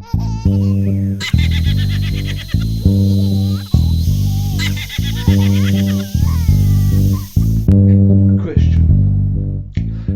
Question.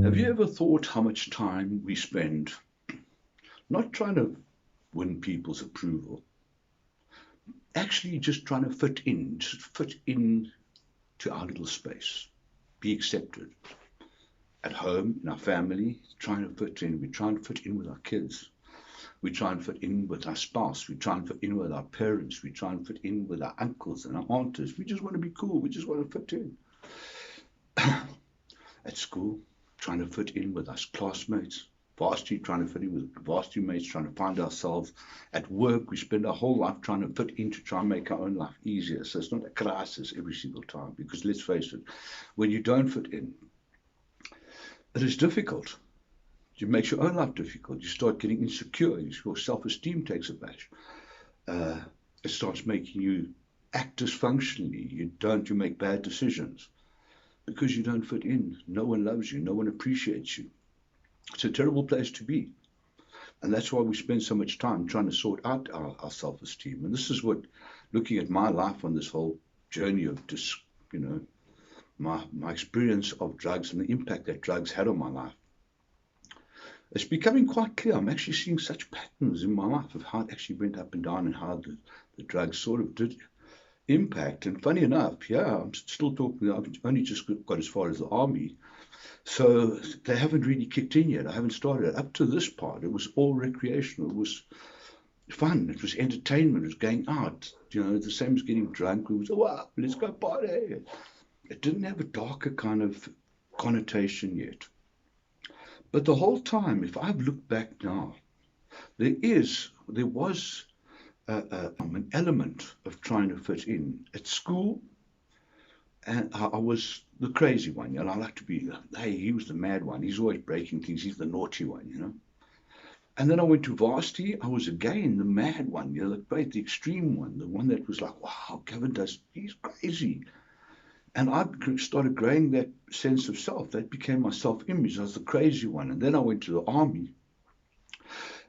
Have you ever thought how much time we spend not trying to win people's approval, actually just trying to fit in to our little space, be accepted at home, in our family, trying to fit in. We try and fit in with our kids. We try and fit in with our spouse. We try and fit in with our parents. We try and fit in with our uncles and our aunties. We just want to be cool. We just want to fit in. At school, trying to fit in with us classmates, varsity trying to fit in with varsity mates, trying to find ourselves. At work, we spend our whole life trying to fit in to try and make our own life easier. So it's not a crisis every single time, because let's face it, when you don't fit in, it is difficult. It makes your own life difficult. You start getting insecure. Your self-esteem takes a bash. It starts making you act dysfunctionally. You make bad decisions because you don't fit in. No one loves you. No one appreciates you. It's a terrible place to be. And that's why we spend so much time trying to sort out our self-esteem. And this is what, looking at my life on this whole journey of just, my experience of drugs and the impact that drugs had on my life, it's becoming quite clear. I'm actually seeing such patterns in my life of how it actually went up and down and how the drugs sort of did impact. And funny enough, yeah, I'm still talking. I've only just got as far as the army, so they haven't really kicked in yet. I haven't started. Up to this part, it was all recreational. It was fun. It was entertainment. It was going out. The same as getting drunk. We was, wow, let's go party. It didn't have a darker kind of connotation yet. But the whole time, if I've looked back now, there was an element of trying to fit in. At school, and I was the crazy one, I like to be, hey, he was the mad one. He's always breaking things. He's the naughty one. And then I went to varsity. I was again the mad one, the extreme one, the one that was like, wow, he's crazy. And I started growing that sense of self. That became my self-image. I was the crazy one. And then I went to the army.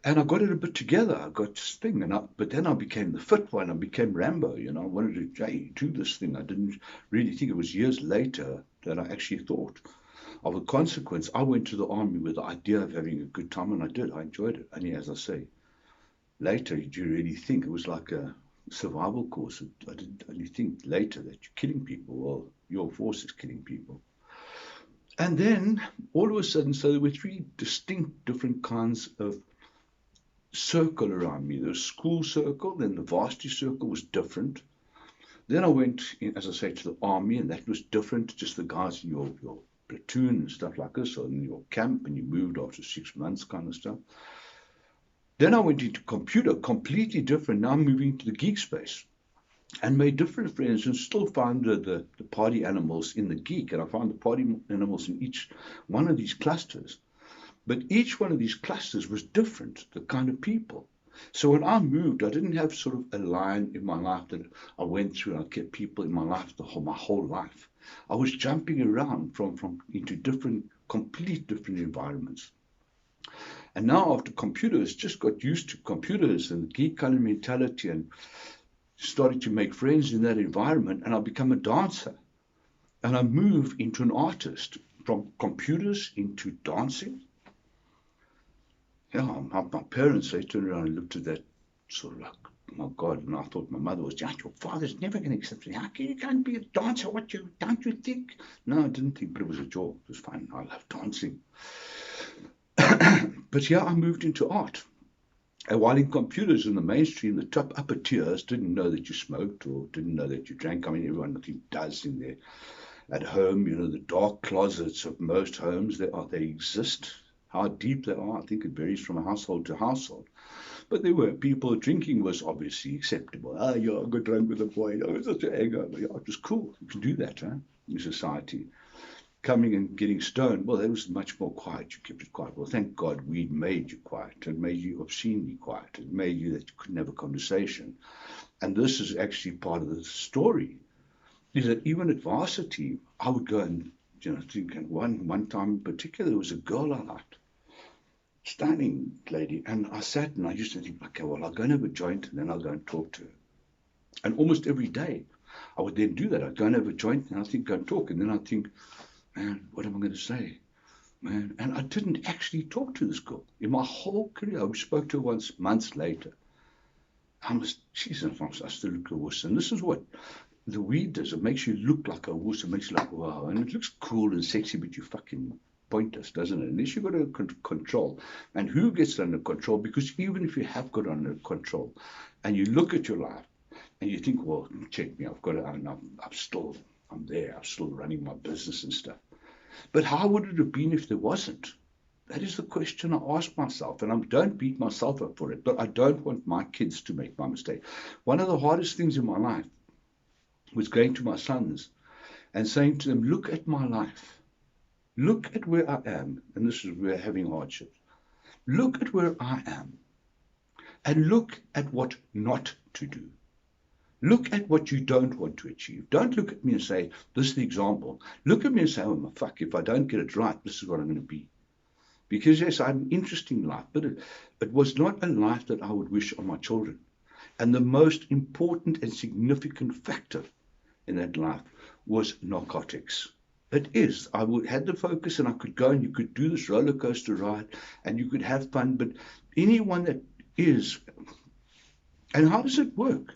And I got it a bit together. I got this thing, but then I became the fit one. I became Rambo. I wanted to do this thing. I didn't really think it was years later that I actually thought of a consequence. I went to the army with the idea of having a good time, and I did. I enjoyed it. Only, as I say, later, did you really think it was like a survival course? I didn't only think later that you're killing people. Well, your force is killing people. And then all of a sudden, so there were three distinct different kinds of circle around me. The school circle, then the varsity circle was different. Then I went, as I say, to the army, and that was different. Just the guys in your platoon and stuff like this, or in your camp, and you moved after 6 months, kind of stuff. Then I went into computer, completely different. Now I'm moving to the geek space, and made different friends, and still found the party animals in the geek, and I found the party animals in each one of these clusters. But each one of these clusters was different, the kind of people. So when I moved, I didn't have sort of a line in my life that I went through. I kept people in my life my whole life. I was jumping around from into complete different environments. And now after computers, just got used to computers and the geek kind of mentality, and started to make friends in that environment, and I become a dancer. And I move into an artist from computers into dancing. Yeah, my parents, they turned around and looked at that sort of like, oh my God, and I thought my mother was, your father's never going to accept me. How can you go and be a dancer? Don't you think? No, I didn't think, but it was a joke. It was fun. I love dancing. But yeah, I moved into art. And while in computers in the mainstream, the top upper tiers didn't know that you smoked or didn't know that you drank. I mean, everyone I think does in there. At home, the dark closets of most homes, they exist. How deep they are, I think it varies from household to household. But there were people, drinking was obviously acceptable. Ah, yeah, I got drunk with a boy. Oh, it's such a hangover. Yeah, it was cool. You can do that, in society. Coming and getting stoned, well, that was much more quiet. You kept it quiet. Well, thank God weed made you quiet. It made you obscenely quiet. It made you that you couldn't have a conversation. And this is actually part of the story, is that even at varsity, I would go and, think, and one time in particular, there was a girl I liked. stunning lady. And I sat and I used to think, okay, well, I'll go and have a joint and then I'll go and talk to her. And almost every day I would then do that. I'd go and have a joint and I think go and talk. And then I'd think, man, what am I going to say? Man. And I didn't actually talk to this girl. In my whole career, I spoke to her once months later. She's I still look a wuss. And this is what the weed does. It makes you look like a wuss. It makes you like, wow. And it looks cool and sexy, but you fucking pointless, doesn't it? Unless you've got a control. And who gets under control? Because even if you have got under control and you look at your life and you think, well, check me, I'm there. I'm still running my business and stuff. But how would it have been if there wasn't? That is the question I ask myself, and I don't beat myself up for it, but I don't want my kids to make my mistake. One of the hardest things in my life was going to my sons and saying to them, look at my life. Look at where I am, and this is where having hardships. Look at where I am, and look at what not to do. Look at what you don't want to achieve. Don't look at me and say, this is the example. Look at me and say, oh, fuck, if I don't get it right, this is what I'm going to be. Because, yes, I had an interesting life, but it was not a life that I would wish on my children. And the most important and significant factor in that life was narcotics. It is. I had the focus and I could go and you could do this roller coaster ride and you could have fun, but anyone that is, and how does it work?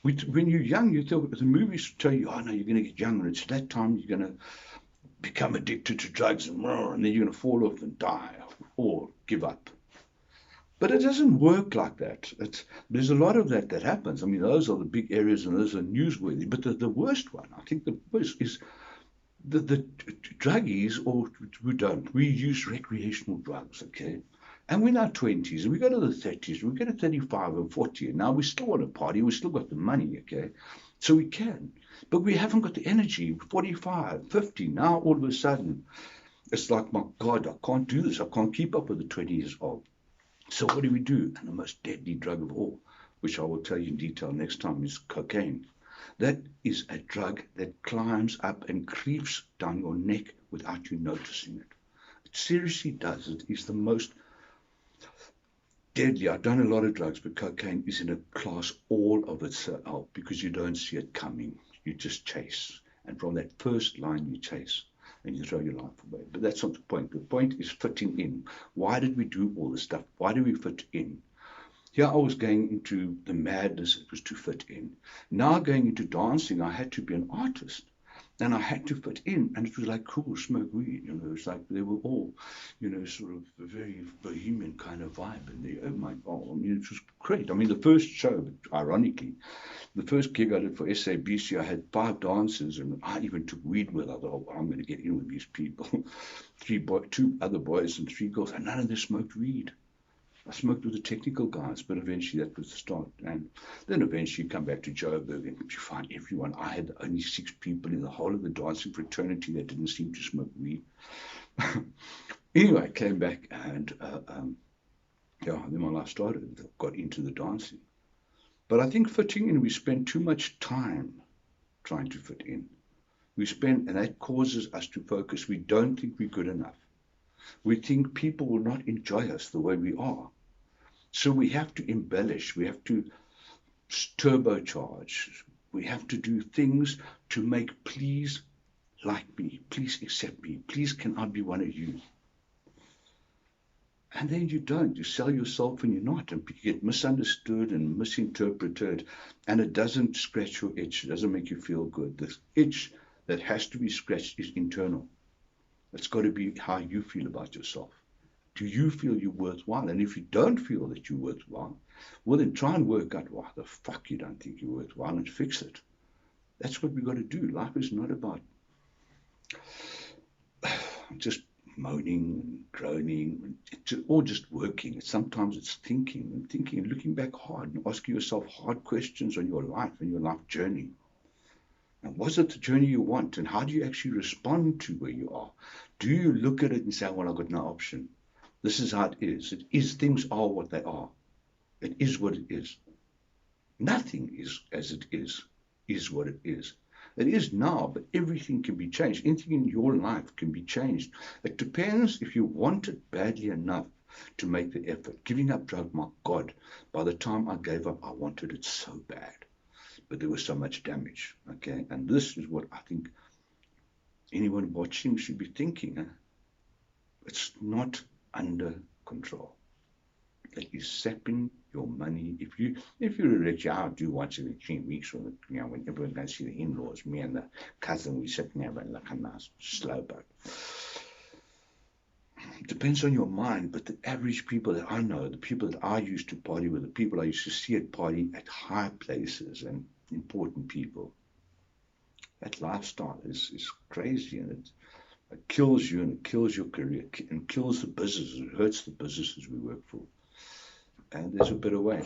When you're young, you thought the movies tell you, oh no, you're going to get younger. It's that time you're going to become addicted to drugs and then you're going to fall off and die or give up. But it doesn't work like that. There's a lot of that happens. I mean, those are the big areas and those are newsworthy. But the worst one, I think the worst is the druggies, or we don't. We use recreational drugs, okay? And we're in our 20s, and we go to the 30s, and we get to 35 and 40, and now we still want to party, we still got the money, okay? So we can. But we haven't got the energy, 45, 50, now all of a sudden, it's like, my God, I can't do this. I can't keep up with the 20 years old. So what do we do? And the most deadly drug of all, which I will tell you in detail next time, is cocaine. That is a drug that climbs up and creeps down your neck without you noticing it. It seriously does. It is the most deadly. I've done a lot of drugs, but cocaine is in a class all of itself because you don't see it coming. You just chase. And from that first line, you chase and you throw your life away. But that's not the point. The point is fitting in. Why did we do all this stuff? Why do we fit in? Here I was going into the madness. It was to fit in. Now going into dancing, I had to be an artist. And I had to fit in, and it was like, cool, smoke weed, it's like they were all, sort of a very bohemian kind of vibe, and they, oh my God, I mean, it was great. I mean, the first show, ironically, the first gig I did for SABC, I had 5 dancers, and I even took weed with. I thought, oh, I'm going to get in with these people. 2 other boys and 3 girls, and none of them smoked weed. I smoked with the technical guys, but eventually that was the start. And then eventually you come back to Joburg and you find everyone. I had only 6 people in the whole of the dancing fraternity that didn't seem to smoke weed. Anyway, I came back and then my life started. I got into the dancing. But I think fitting in, we spend too much time trying to fit in. And that causes us to focus. We don't think we're good enough. We think people will not enjoy us the way we are. So we have to embellish. We have to turbocharge. We have to do things to make, please like me. Please accept me. Please can I be one of you? And then you don't. You sell yourself and you're not. And you get misunderstood and misinterpreted. And it doesn't scratch your itch. It doesn't make you feel good. The itch that has to be scratched is internal. It's got to be how you feel about yourself. Do you feel you're worthwhile? And if you don't feel that you're worthwhile, well, then try and work out why the fuck you don't think you're worthwhile and fix it. That's what we've got to do. Life is not about just moaning and groaning or just working. Sometimes it's thinking and looking back hard and asking yourself hard questions on your life and your life journey. And was it the journey you want? And how do you actually respond to where you are? Do you look at it and say, well, I've got no option. This is how it is. Things are what they are. It is what it is. Nothing is as it is what it is. It is now, but everything can be changed. Anything in your life can be changed. It depends if you want it badly enough to make the effort. Giving up drug, my God, by the time I gave up, I wanted it so bad. But there was so much damage, okay? And this is what I think anyone watching should be thinking. It's not under control. That is sapping your money. If you're rich, I'll do once every 3 weeks, when when everyone can see the in-laws, me and the cousin, we sitting there like a nice slow boat. It depends on your mind, but the average people that I know, the people that I used to party with, the people I used to see at party at high places and important people, that lifestyle is crazy, and it kills you, and it kills your career, and kills the business. It hurts the businesses we work for. And there's a better way.